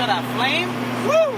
that flame. Woo!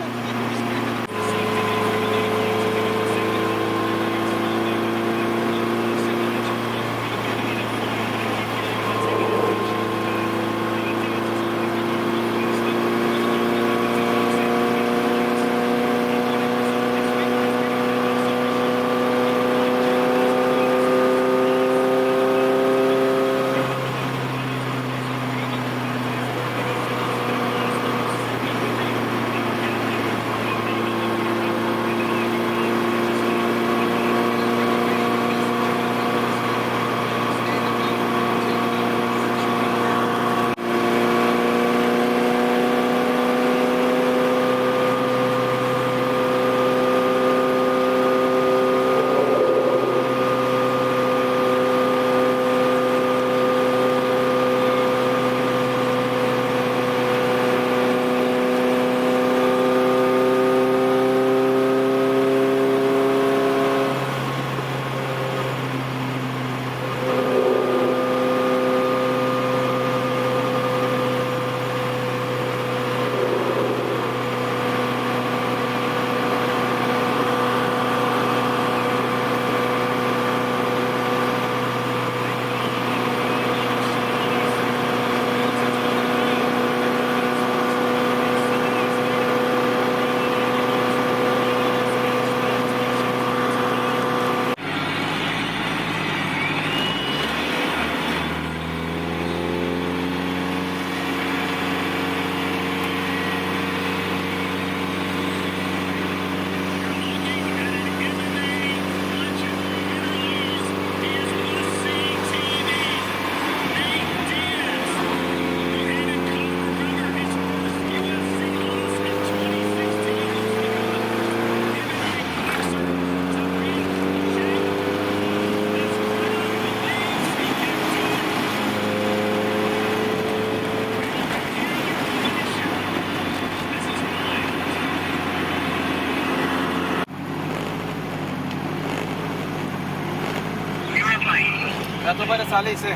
Ya tú puedes salir, sí.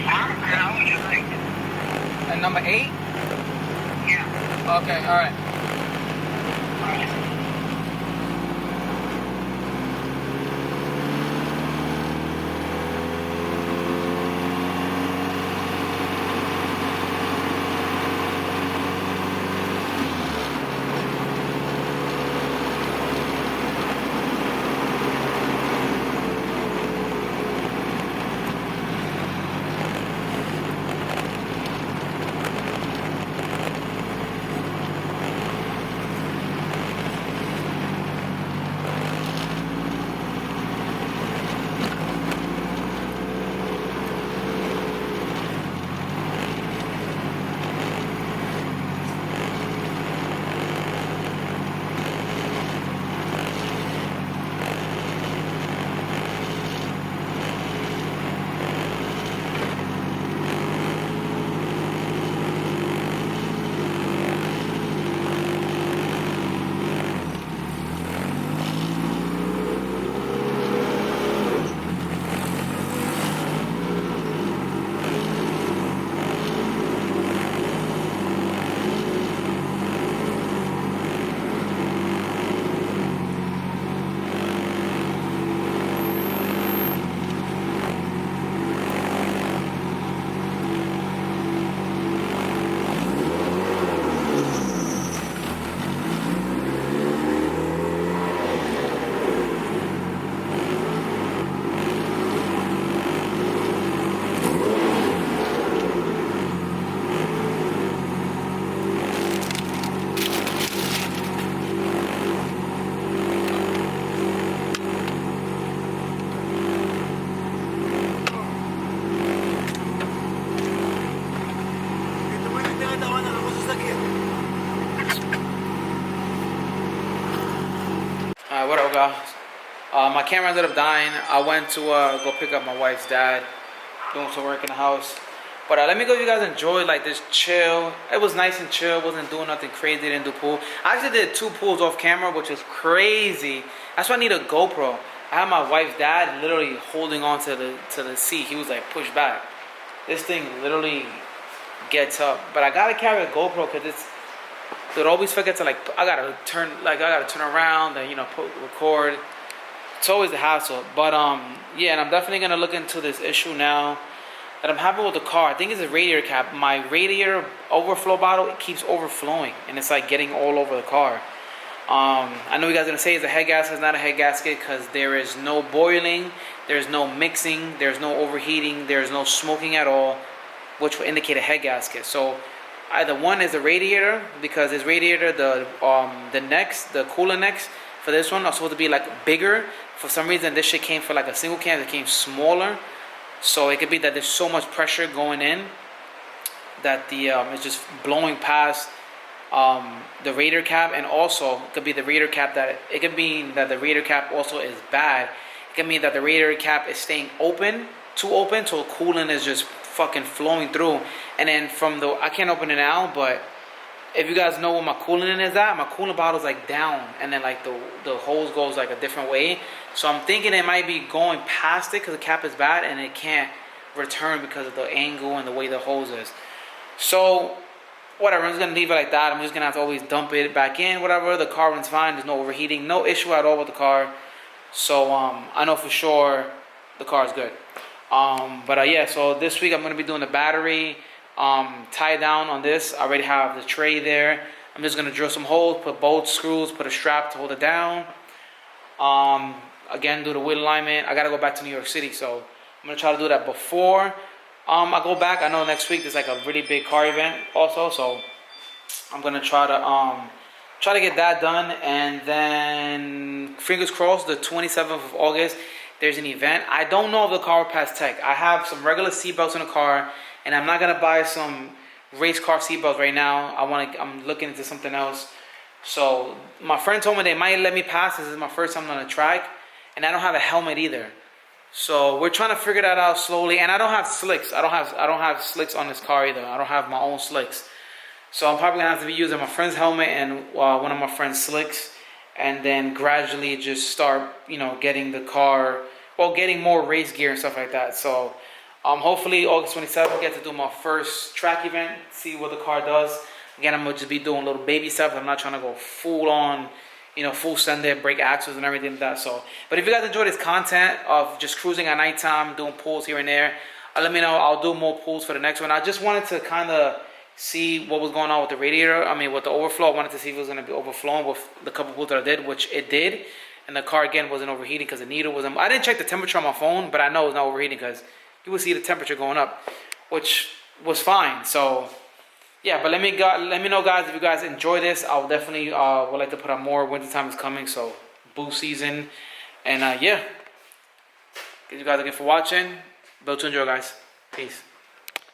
How would you like? And number 8? Yeah. Okay, all right. What up, guys? My camera ended up dying. I went to go pick up my wife's dad, doing some work in the house. But let me go. You guys enjoyed like this chill. It was nice and chill. Wasn't doing nothing crazy. Didn't do pool. I actually did 2 pools off camera, which was crazy. That's why I need a GoPro. I had my wife's dad literally holding on to the seat. He was like pushed back. This thing literally gets up. But I gotta carry a GoPro because it always forget to, like, I gotta turn around and, you know, record. It's always a hassle. But yeah, and I'm definitely gonna look into this issue now that I'm having with the car. I think it's a radiator cap. My radiator overflow bottle, it keeps overflowing, and it's like getting all over the car. I know you guys are gonna say it's a head gasket. It's not a head gasket because there is no boiling, there's no mixing, there's no overheating, there's no smoking at all, which will indicate a head gasket. So either one is the radiator, because this radiator, the cooler necks for this one are supposed to be like bigger. For some reason, this shit came for like a single cam. It came smaller, so it could be that there's so much pressure going in that the it's just blowing past the radiator cap. And also it could be the radiator cap it could mean that the radiator cap also is bad. It could mean that the radiator cap is staying too open, so coolant is just fucking flowing through. And then I can't open it now, but if you guys know where my coolant is at, my coolant bottle is like down, and then like the hose goes like a different way. So I'm thinking it might be going past it because the cap is bad and it can't return because of the angle and the way the hose is. So whatever, I'm just gonna leave it like that. I'm just gonna have to always dump it back in, whatever. The car runs fine, there's no overheating, no issue at all with the car. So I know for sure the car is good. But yeah, so this week I'm gonna be doing the battery tie down on this. I already have the tray there. I'm just gonna drill some holes, put bolts, screws, put a strap to hold it down. Again, do the wheel alignment. I gotta go back to New York City, so I'm gonna try to do that before I go back. I know next week there's like a really big car event also, so I'm gonna try to get that done. And then fingers crossed, the 27th of August there's an event. I don't know if the car will pass tech. I have some regular seatbelts in the car, and I'm not gonna buy some race car seatbelts right now. I'm looking into something else. So my friend told me they might let me pass. This is my first time on a track, and I don't have a helmet either. So we're trying to figure that out slowly. And I don't have slicks. I don't have slicks on this car either. I don't have my own slicks. So I'm probably gonna have to be using my friend's helmet and one of my friend's slicks, and then gradually just start, you know, getting the car, getting more race gear and stuff like that. So hopefully August 27th I get to do my first track event, see what the car does. Again, I'm gonna just be doing little baby steps. I'm not trying to go full on, you know, full send it, brake axles and everything like that. So, but if you guys enjoy this content of just cruising at nighttime, doing pulls here and there, let me know. I'll do more pulls for the next one. I just wanted to kind of see what was going on with the radiator. I mean, with the overflow, I wanted to see if it was going to be overflowing with the couple pulls that I did, which it did. And the car, again, wasn't overheating because the needle wasn't. I didn't check the temperature on my phone, but I know it was not overheating because you will see the temperature going up, which was fine. So, yeah, but let me know, guys, if you guys enjoy this. I'll definitely would like to put out more. Wintertime is coming, so boost season. And, yeah. Thank you guys again for watching. Built to enjoy, guys. Peace.